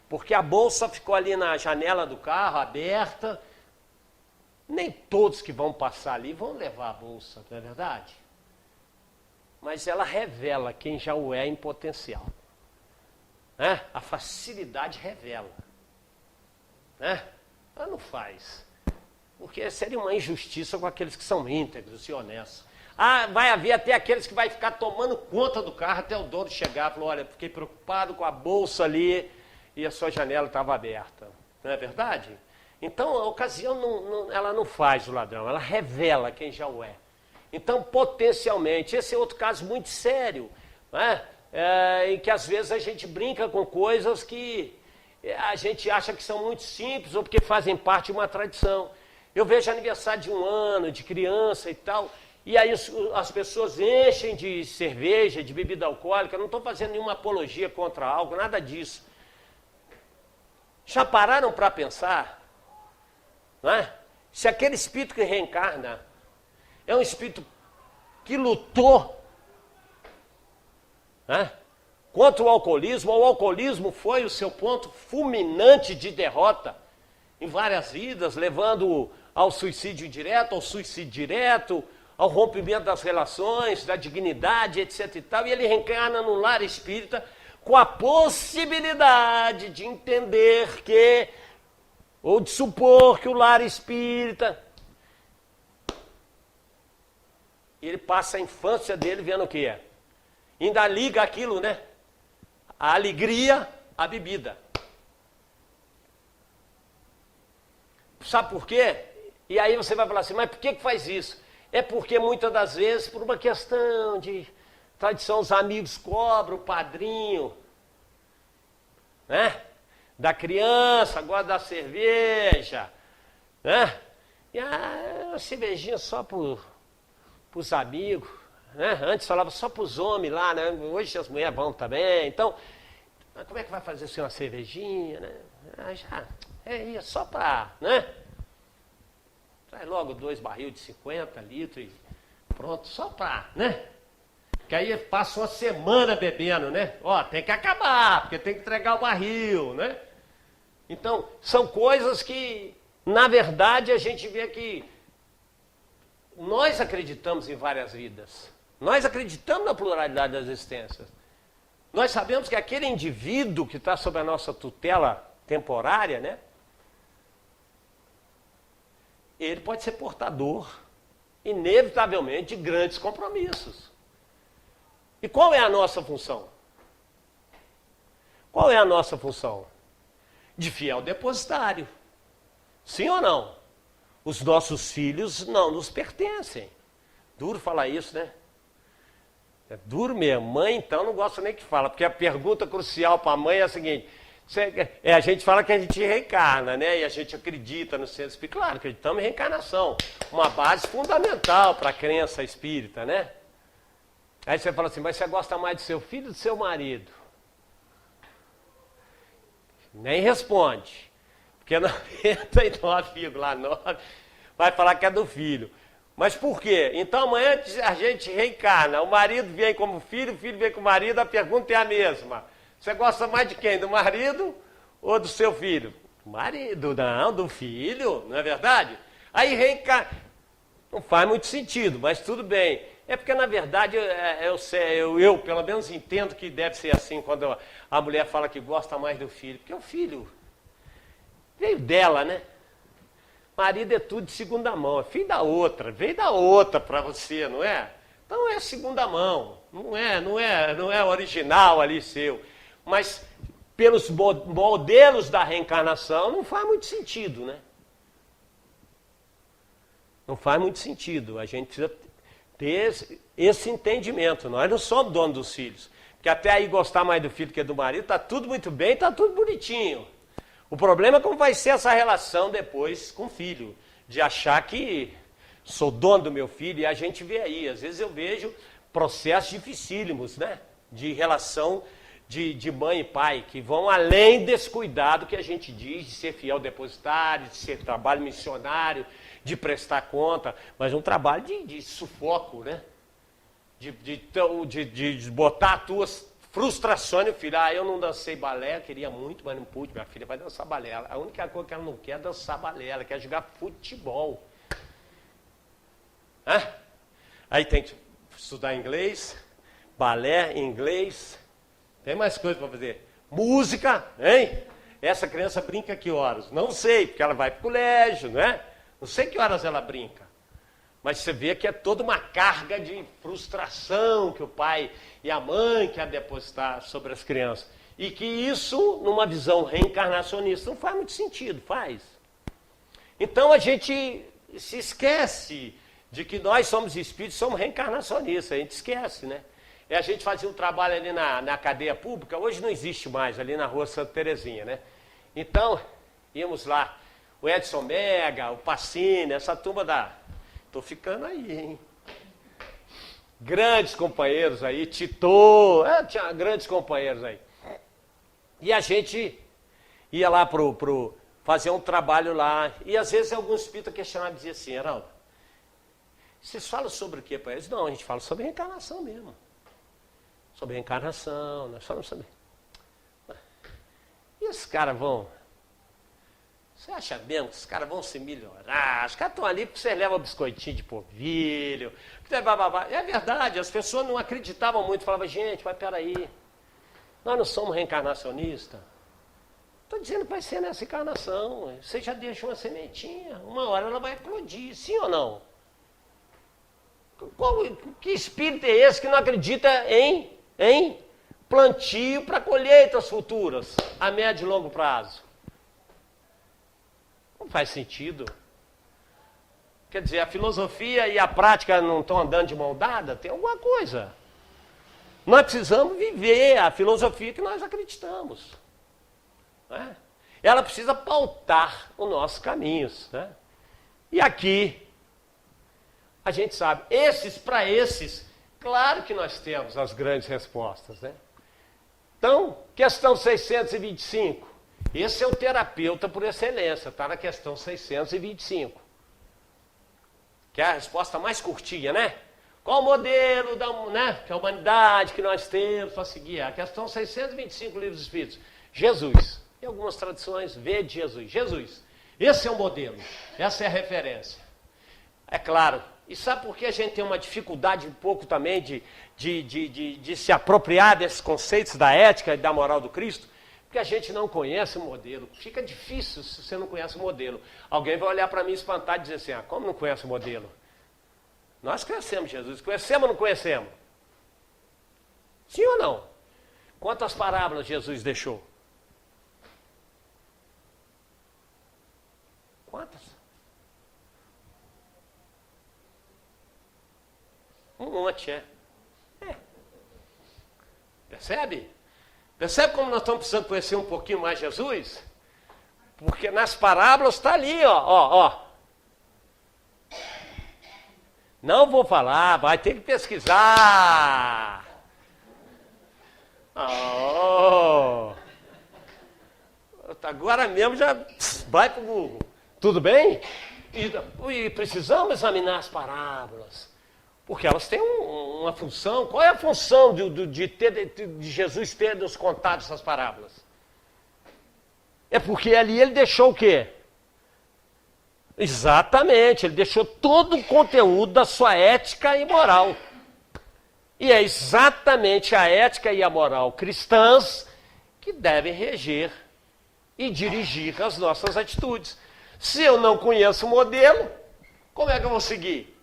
Porque a bolsa ficou ali na janela do carro, aberta. Nem todos que vão passar ali vão levar a bolsa, não é verdade? Mas ela revela quem já o é em potencial. Né? A facilidade revela. Né? Ela não faz. Porque seria uma injustiça com aqueles que são íntegros e honestos. Vai haver até aqueles que vai ficar tomando conta do carro até o dono chegar e falar, olha, fiquei preocupado com a bolsa ali e a sua janela estava aberta. Não é verdade? Então, a ocasião, ela não faz o ladrão, ela revela quem já o é. Então, potencialmente, esse é outro caso muito sério, né? Em que às vezes a gente brinca com coisas que a gente acha que são muito simples ou porque fazem parte de uma tradição. Eu vejo aniversário de 1 ano, de criança e tal, e aí as pessoas enchem de cerveja, de bebida alcoólica. Eu não estou fazendo nenhuma apologia contra álcool, nada disso. Já pararam para pensar, não é? Se aquele espírito que reencarna é um espírito que lutou, né, contra o alcoolismo foi o seu ponto fulminante de derrota em várias vidas, levando ao suicídio direto, ao rompimento das relações, da dignidade, etc. e tal, e ele reencarna no lar espírita com a possibilidade de entender que, ou de supor que o lar espírita, ele passa a infância dele vendo o que é. Ainda liga aquilo, né? A alegria à bebida. Sabe por quê? E aí você vai falar assim, mas por que faz isso? É porque muitas das vezes, por uma questão de tradição, os amigos cobram, o padrinho, né, da criança, gosta da cerveja, né? E a cervejinha só para os amigos, né? Antes falava só para os homens lá, né? Hoje as mulheres vão também. Então, como é que vai fazer assim uma cervejinha, né? É só para, né? Traz logo 2 barril de 50 litros e pronto, só para, né? Que aí passa uma semana bebendo, né? Ó, tem que acabar, porque tem que entregar o barril, né? Então, são coisas que, na verdade, a gente vê que nós acreditamos em várias vidas. Nós acreditamos na pluralidade das existências. Nós sabemos que aquele indivíduo que está sob a nossa tutela temporária, né? Ele pode ser portador, inevitavelmente, de grandes compromissos. E qual é a nossa função? Qual é a nossa função? De fiel depositário. Sim ou não? Os nossos filhos não nos pertencem. Duro falar isso, né? É duro mesmo. Mãe, então, não gosta nem que fala, porque a pergunta crucial para a mãe é a seguinte... a gente fala que a gente reencarna, né? E a gente acredita no centro espírita. Claro, acreditamos em reencarnação. Uma base fundamental para a crença espírita, né? Aí você fala assim, mas você gosta mais do seu filho ou do seu marido? Nem responde. Porque 99,9 vai falar que é do filho. Mas por quê? Então amanhã a gente reencarna. O marido vem como filho, o filho vem com o marido, a pergunta é a mesma. Você gosta mais de quem? Do marido ou do seu filho? Do marido, não, do filho, não é verdade? Aí reencarna. Não faz muito sentido, mas tudo bem. É porque, na verdade, eu pelo menos entendo que deve ser assim quando a mulher fala que gosta mais do filho. Porque o filho veio dela, né? Marido é tudo de segunda mão, é filho da outra, veio da outra para você, não é? Então é segunda mão, não é original ali seu. Mas pelos modelos da reencarnação não faz muito sentido, né? Não faz muito sentido. A gente precisa ter esse entendimento. Nós não somos donos dos filhos. Porque até aí gostar mais do filho que do marido, está tudo muito bem, está tudo bonitinho. O problema é como vai ser essa relação depois com o filho. De achar que sou dono do meu filho. E a gente vê aí, às vezes eu vejo processos dificílimos, né? De relação de mãe e pai, que vão além desse cuidado que a gente diz de ser fiel depositário, de ser trabalho missionário, de prestar conta, mas um trabalho de sufoco, né? De botar as tuas frustrações no filho. Eu não dancei balé, queria muito, mas não pude. Minha filha vai dançar balé. A única coisa que ela não quer é dançar balé, ela quer jogar futebol. Aí tem que estudar inglês, balé, inglês. Tem mais coisa para fazer. Música, hein? Essa criança brinca que horas? Não sei, porque ela vai para o colégio, não é? Não sei que horas ela brinca. Mas você vê que é toda uma carga de frustração que o pai e a mãe querem depositar sobre as crianças. E que isso, numa visão reencarnacionista, não faz muito sentido, faz. Então a gente se esquece de que nós somos espíritos, somos reencarnacionistas, a gente esquece, né? E a gente fazia um trabalho ali na cadeia pública, hoje não existe mais, ali na rua Santa Terezinha, né? Então, íamos lá, o Edson Mega, o Pacini, essa turma da... Tô ficando aí, hein? Grandes companheiros aí, Tito, tinha grandes companheiros aí. E a gente ia lá fazer um trabalho lá, e às vezes alguns espíritas questionavam e diziam assim, Heraldo, vocês falam sobre o quê para eles? Não, a gente fala sobre reencarnação mesmo. Sobre reencarnação, nós falamos sobre... E esses caras vão... Você acha mesmo que os caras vão se melhorar? Os caras estão ali porque você leva biscoitinho de polvilho. É verdade, as pessoas não acreditavam muito. Falavam, gente, mas peraí, nós não somos reencarnacionistas. Estou dizendo que vai ser nessa encarnação. Você já deixa uma sementinha, uma hora ela vai eclodir, sim ou não? Que espírito é esse que não acredita em plantio para colheitas futuras, a médio e longo prazo? Não faz sentido. Quer dizer, a filosofia e a prática não estão andando de mão dada? Tem alguma coisa. Nós precisamos viver a filosofia que nós acreditamos. Né? Ela precisa pautar os nossos caminhos. Né? E aqui, a gente sabe, para esses, claro que nós temos as grandes respostas. Né? Então, questão 625. Esse é o terapeuta por excelência, está na questão 625. Que é a resposta mais curtinha, né? Qual o modelo que a humanidade que nós temos para seguir? A questão 625 livros espíritos. Jesus. Em algumas tradições, vê de Jesus. Jesus. Esse é o modelo. Essa é a referência. É claro. E sabe por que a gente tem uma dificuldade um pouco também de se apropriar desses conceitos da ética e da moral do Cristo? Porque a gente não conhece o modelo. Fica difícil se você não conhece o modelo. Alguém vai olhar para mim espantar e dizer assim, como não conhece o modelo? Nós conhecemos Jesus. Conhecemos ou não conhecemos? Sim ou não? Quantas parábolas Jesus deixou? Quantas? Um monte, Percebe? Percebe como nós estamos precisando conhecer um pouquinho mais Jesus? Porque nas parábolas está ali, ó. Não vou falar, vai ter que pesquisar. Oh. Agora mesmo já vai para o Google. Tudo bem? E precisamos examinar as parábolas. Porque elas têm uma função. Qual é a função de Jesus ter nos contado essas parábolas? É porque ali ele deixou o quê? Exatamente, ele deixou todo o conteúdo da sua ética e moral. E é exatamente a ética e a moral cristãs que devem reger e dirigir as nossas atitudes. Se eu não conheço o modelo, como é que eu vou seguir?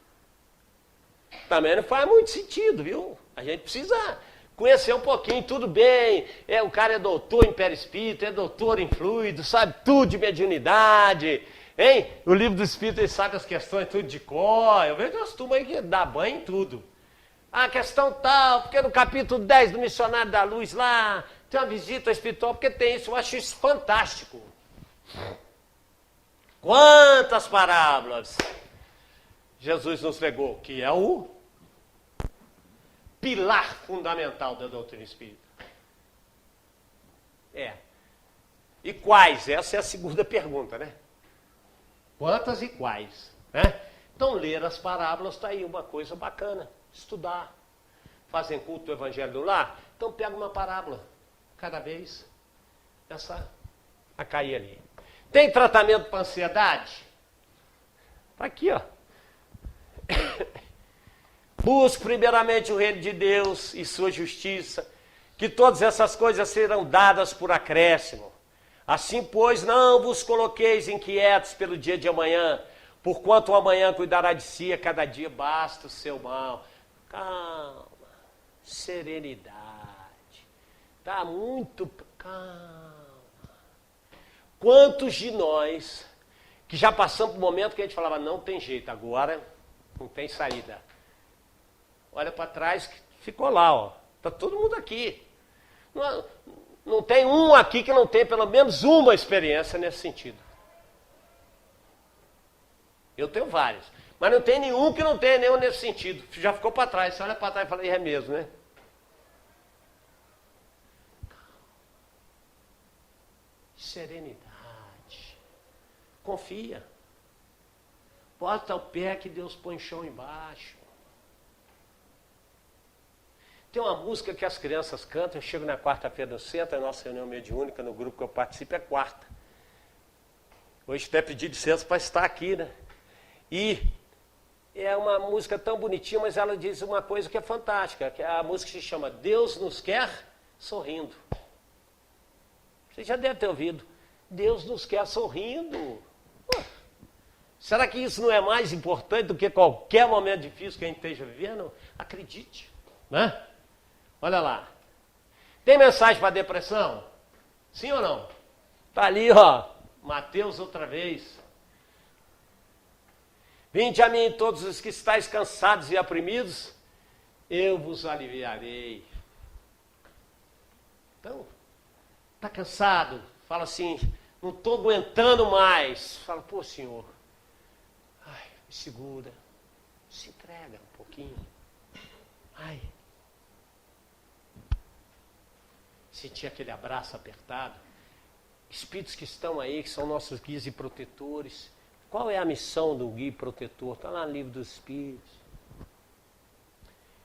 Também não faz muito sentido, viu? A gente precisa conhecer um pouquinho, tudo bem. O cara é doutor em perispírito, é doutor em fluido, sabe tudo de mediunidade. Hein? O livro do Espírito, ele sabe as questões tudo de cor. Eu vejo umas turmas aí que dá banho em tudo. A questão tal, porque no capítulo 10 do Missionário da Luz lá, tem uma visita espiritual, porque tem isso. Eu acho isso fantástico. Quantas parábolas Jesus nos legou, que é o pilar fundamental da doutrina espírita. E quais? Essa é a segunda pergunta, né? Quantas e quais? Né? Então, ler as parábolas está aí uma coisa bacana. Estudar. Fazem culto do Evangelho do Lar? Então, pega uma parábola cada vez. Essa a cair ali. Tem tratamento para ansiedade? Está aqui, ó. Busque primeiramente o reino de Deus e sua justiça, que todas essas coisas serão dadas por acréscimo. Assim, pois, não vos coloqueis inquietos pelo dia de amanhã, porquanto o amanhã cuidará de si, a cada dia basta o seu mal. Calma, serenidade. Está muito calma. Quantos de nós que já passamos por um momento que a gente falava, não tem jeito, agora não tem saída. Olha para trás, ficou lá, ó. Está todo mundo aqui. Não tem um aqui que não tem pelo menos uma experiência nesse sentido. Eu tenho vários. Mas não tem nenhum que não tenha nenhum nesse sentido. Já ficou para trás. Você olha para trás e fala, é mesmo, né? Serenidade. Confia. Bota o pé que Deus põe chão embaixo. Tem uma música que as crianças cantam, eu chego na quarta-feira no centro, a nossa reunião mediúnica, no grupo que eu participo, é quarta. Hoje até pedi licença para estar aqui, né? E é uma música tão bonitinha, mas ela diz uma coisa que é fantástica, que a música se chama Deus nos quer sorrindo. Você já deve ter ouvido. Deus nos quer sorrindo. Será que isso não é mais importante do que qualquer momento difícil que a gente esteja vivendo? Acredite, né? Olha lá. Tem mensagem para depressão? Sim ou não? Está ali, ó. Mateus outra vez. Vinde a mim todos os que estáis cansados e oprimidos, eu vos aliviarei. Então, está cansado? Fala assim, não estou aguentando mais. Fala, pô, Senhor, me segura. Se entrega um pouquinho. Sentir aquele abraço apertado. Espíritos que estão aí, que são nossos guias e protetores. Qual é a missão do guia e protetor? Está lá no livro dos Espíritos.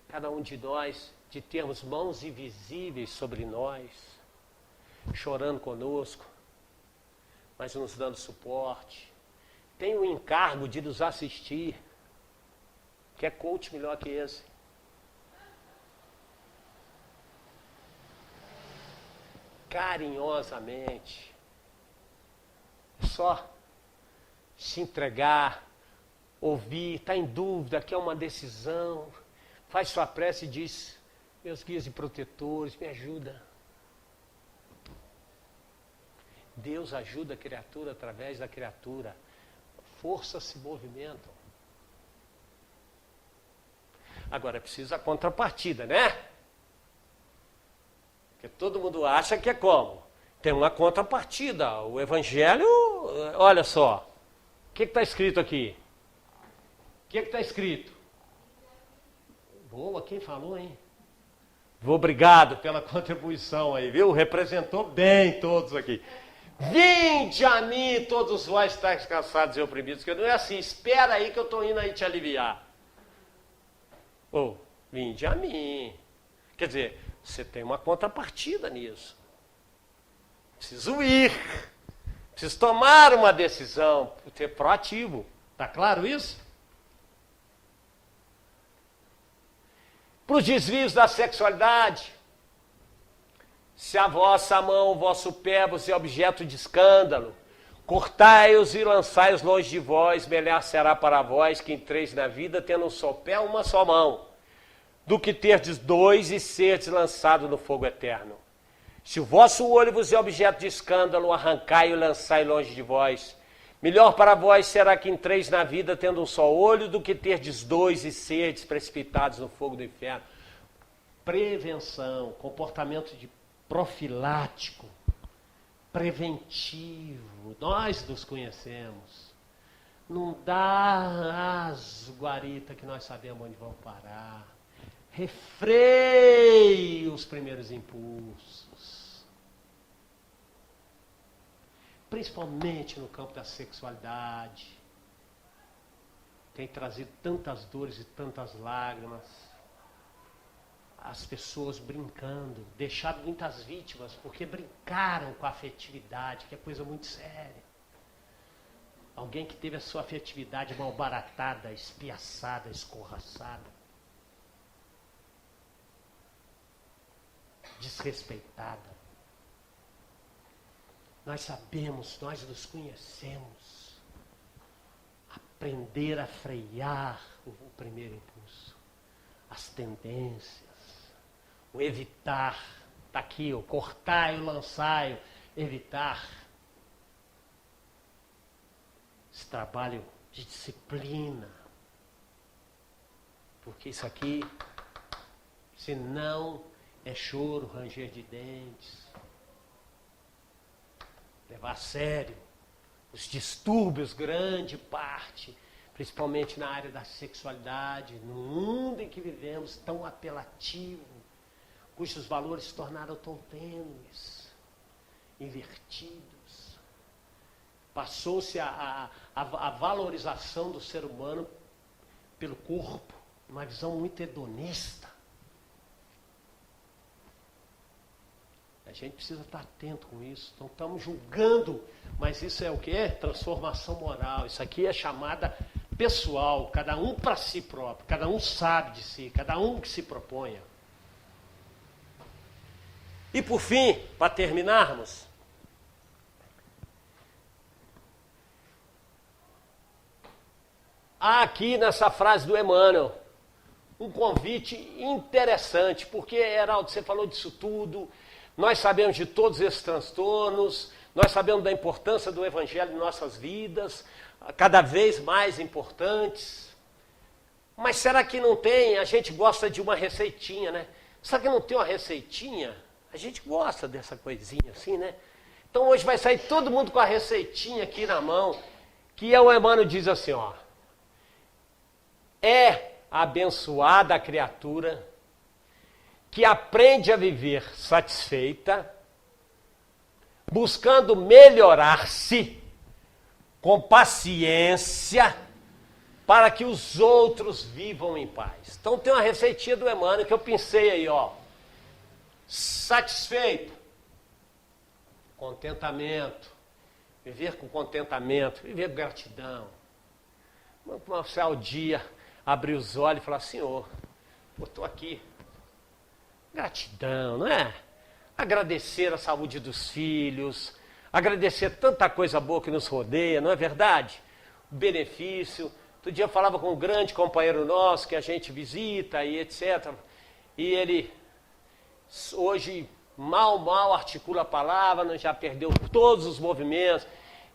Cada um de nós, de termos mãos invisíveis sobre nós, chorando conosco, mas nos dando suporte. Tem o encargo de nos assistir. Que é coach melhor que esse? Carinhosamente. Só se entregar, ouvir, está em dúvida, quer uma decisão, faz sua prece e diz, meus guias e protetores, me ajuda. Deus ajuda a criatura através da criatura. Forças se movimentam. Agora precisa a contrapartida, né? Porque todo mundo acha que é como? Tem uma contrapartida. O Evangelho, olha só. O que está escrito aqui? O que está escrito? Boa, quem falou, hein? Obrigado pela contribuição aí, viu? Representou bem todos aqui. Vinde a mim, todos vós estáis cansados e oprimidos, que não é assim, espera aí que eu estou indo aí te aliviar. Vinde a mim. Quer dizer, você tem uma contrapartida nisso. Preciso ir. Preciso tomar uma decisão, ser proativo. Está claro isso? Para os desvios da sexualidade, se a vossa mão, o vosso pé vos é objeto de escândalo, cortai-os e lançai-os longe de vós, melhor será para vós que entreis na vida tendo um só pé, uma só mão, do que terdes dois e serdes lançado no fogo eterno. Se o vosso olho vos é objeto de escândalo, arrancai-o e lançai longe de vós. Melhor para vós será que entreis na vida tendo um só olho, do que terdes dois e serdes precipitados no fogo do inferno. Prevenção, comportamento de profilático, preventivo, nós nos conhecemos. Não dá as guaritas que nós sabemos onde vão parar. Refreie os primeiros impulsos. Principalmente no campo da sexualidade. Tem trazido tantas dores e tantas lágrimas. As pessoas brincando, deixado muitas vítimas, porque brincaram com a afetividade, que é coisa muito séria. Alguém que teve a sua afetividade malbaratada, espiaçada, escorraçada, desrespeitada. Nós sabemos, nós nos conhecemos. Aprender a frear o primeiro impulso, as tendências, o evitar, está aqui, o cortar e o lançar, evitar. Esse trabalho de disciplina. Porque isso aqui, se não é choro, ranger de dentes. Levar a sério os distúrbios, grande parte, principalmente na área da sexualidade, no mundo em que vivemos tão apelativo, cujos valores se tornaram tão tênues, invertidos. Passou-se a valorização do ser humano pelo corpo, uma visão muito hedonista. A gente precisa estar atento com isso. Não estamos julgando, mas isso é o quê? Transformação moral. Isso aqui é chamada pessoal, cada um para si próprio, cada um sabe de si, cada um que se proponha. E por fim, para terminarmos, há aqui nessa frase do Emmanuel um convite interessante, porque, Heraldo, você falou disso tudo. Nós sabemos de todos esses transtornos, nós sabemos da importância do Evangelho em nossas vidas, cada vez mais importantes. Mas será que não tem? A gente gosta de uma receitinha, né? Será que não tem uma receitinha? A gente gosta dessa coisinha assim, né? Então hoje vai sair todo mundo com a receitinha aqui na mão, que o Emmanuel diz assim, ó. É abençoada a criatura que aprende a viver satisfeita, buscando melhorar-se com paciência para que os outros vivam em paz. Então tem uma receitinha do Emmanuel que eu pensei aí, ó. Satisfeito, contentamento, viver com contentamento, viver com gratidão. Vamos começar o dia, abrir os olhos e falar, Senhor, eu estou aqui. Gratidão, não é? Agradecer a saúde dos filhos, agradecer tanta coisa boa que nos rodeia, não é verdade? O benefício. Outro dia eu falava com um grande companheiro nosso que a gente visita e etc. E ele hoje mal articula a palavra, já perdeu todos os movimentos.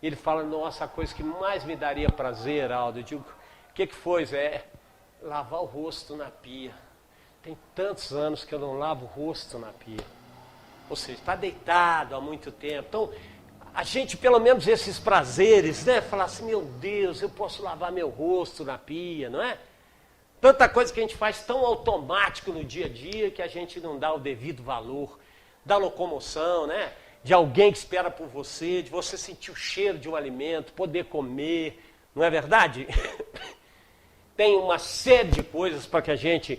E ele fala, nossa, a coisa que mais me daria prazer, Aldo. Eu digo, o que foi, Zé? Lavar o rosto na pia. Tem tantos anos que eu não lavo o rosto na pia. Ou seja, está deitado há muito tempo. Então, a gente, pelo menos esses prazeres, né? Falar assim, meu Deus, eu posso lavar meu rosto na pia, não é? Tanta coisa que a gente faz tão automático no dia a dia que a gente não dá o devido valor da locomoção, né? De alguém que espera por você, de você sentir o cheiro de um alimento, poder comer, não é verdade? Tem uma série de coisas para que a gente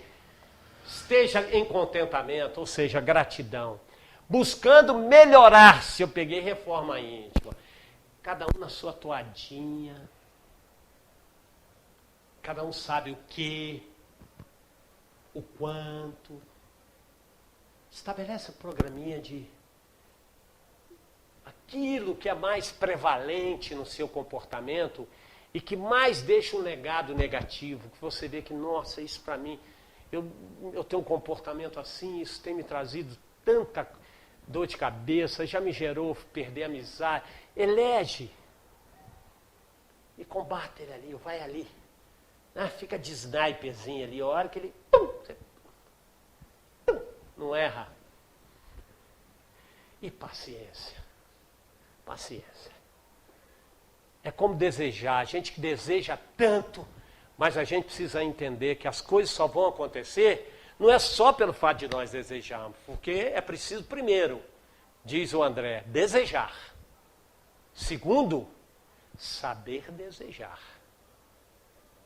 esteja em contentamento, ou seja, gratidão. Buscando melhorar-se, eu peguei reforma íntima. Cada um na sua toadinha. Cada um sabe o que, o quanto. Estabelece um programinha de aquilo que é mais prevalente no seu comportamento e que mais deixa um legado negativo, que você vê que, nossa, isso para mim, eu tenho um comportamento assim, isso tem me trazido tanta dor de cabeça, já me gerou perder a amizade. Elege e combate ele ali, vai ali. Fica de sniperzinho ali, a hora que ele você, não erra. E paciência. Paciência. É como desejar. A gente que deseja tanto, mas a gente precisa entender que as coisas só vão acontecer, não é só pelo fato de nós desejarmos, porque é preciso, primeiro, diz o André, desejar. Segundo, saber desejar.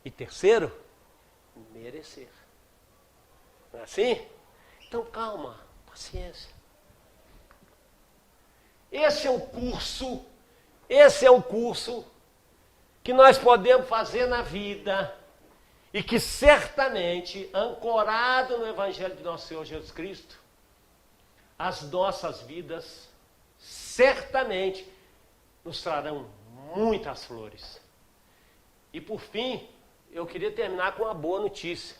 E terceiro, merecer. Não é assim? Então calma, paciência. Esse é o curso que nós podemos fazer na vida e que certamente, ancorado no Evangelho de nosso Senhor Jesus Cristo, as nossas vidas certamente nos trarão muitas flores. E por fim, eu queria terminar com uma boa notícia.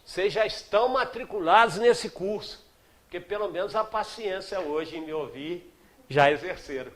Vocês já estão matriculados nesse curso, porque pelo menos a paciência hoje em me ouvir já exerceram.